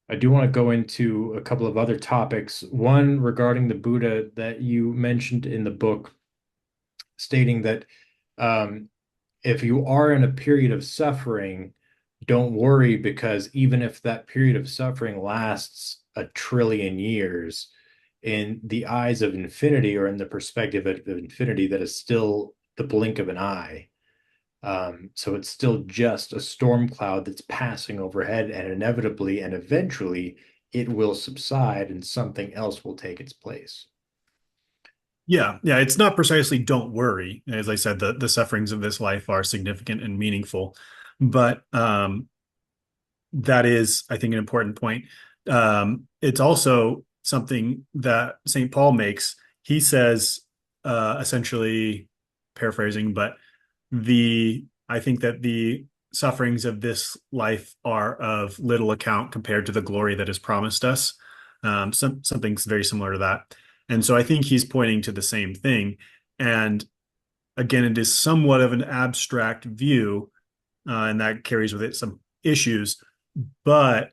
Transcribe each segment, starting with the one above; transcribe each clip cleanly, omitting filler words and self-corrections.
I do want to go into a couple of other topics. One regarding the Buddha that you mentioned in the book, stating that um, if you are in a period of suffering, don't worry because even if that period of suffering lasts a trillion years, in the eyes of infinity or in the perspective of infinity, that is still the blink of an eye. So it's still just a storm cloud that's passing overhead, and inevitably and eventually it will subside and something else will take its place. Yeah, it's not precisely don't worry. As I said, the sufferings of this life are significant and meaningful, but that is, I think, an important point. It's also something that St. Paul makes. He says, essentially paraphrasing, but the I think that the sufferings of this life are of little account compared to the glory that is promised us. Something's very similar to that. And so I think he's pointing to the same thing. And again, it is somewhat of an abstract view, and that carries with it some issues. But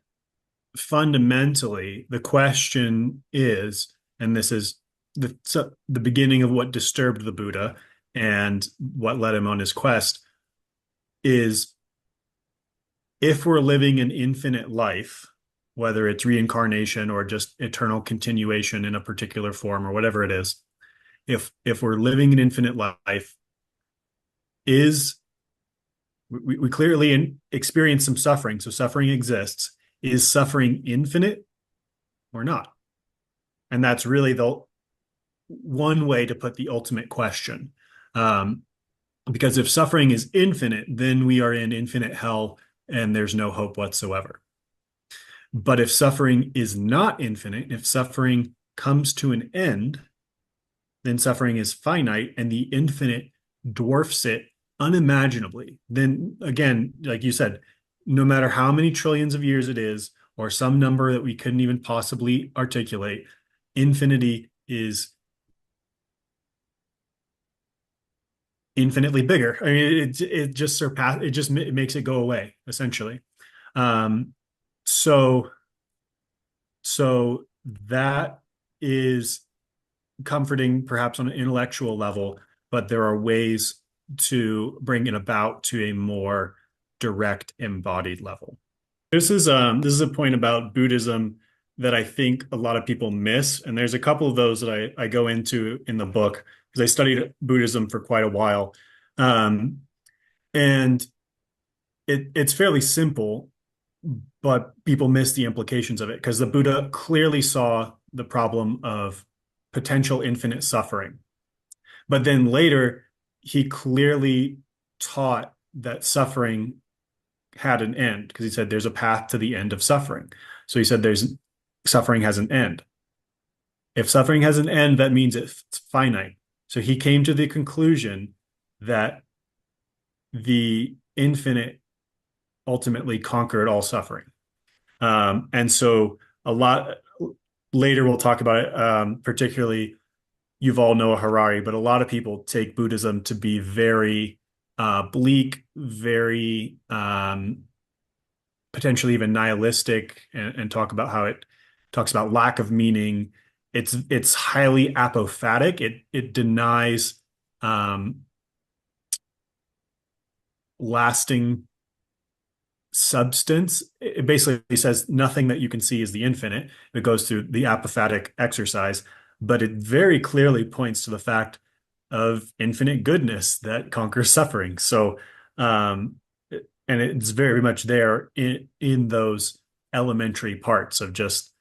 fundamentally, the question is, and this is the beginning of what disturbed the Buddha and what led him on his quest, is if we're living an infinite life, whether it's reincarnation or just eternal continuation in a particular form or whatever it is, if we're living an infinite life, is we clearly experience some suffering, so suffering exists. Is suffering infinite or not? And that's really the one way to put the ultimate question. Um, because if suffering is infinite, then we are in infinite hell and there's no hope whatsoever. But if suffering is not infinite, if suffering comes to an end, then suffering is finite and the infinite dwarfs it unimaginably. Then again, like you said, no matter how many trillions of years it is, or some number that we couldn't even possibly articulate, infinity is infinitely bigger. I mean, it just makes it go away essentially. Um, so so that is comforting perhaps on an intellectual level, but there are ways to bring it about to a more direct embodied level. This is a point about Buddhism that I think a lot of people miss, and there's a couple of those that I go into in the book because I studied Buddhism for quite a while. Um, and it's fairly simple, but people miss the implications of it because the Buddha clearly saw the problem of potential infinite suffering. But then later, he clearly taught that suffering had an end because he said there's a path to the end of suffering. So he said there's suffering has an end. If suffering has an end, that means it's finite. So he came to the conclusion that the infinite ultimately conquered all suffering. And so a lot later we'll talk about it, particularly Yuval Noah Harari, but a lot of people take Buddhism to be very bleak, very potentially even nihilistic, and talk about how it talks about lack of meaning. It's highly apophatic. It denies um, lasting substance. It basically says nothing that you can see is the infinite. It goes through the apophatic exercise, but it very clearly points to the fact of infinite goodness that conquers suffering. So, and it's very much there in those elementary parts of just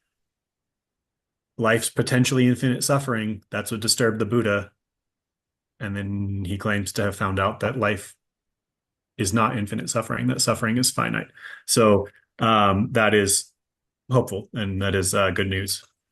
life's potentially infinite suffering. That's what disturbed the Buddha. And then he claims to have found out that life is not infinite suffering, that suffering is finite. So that is hopeful and that is good news.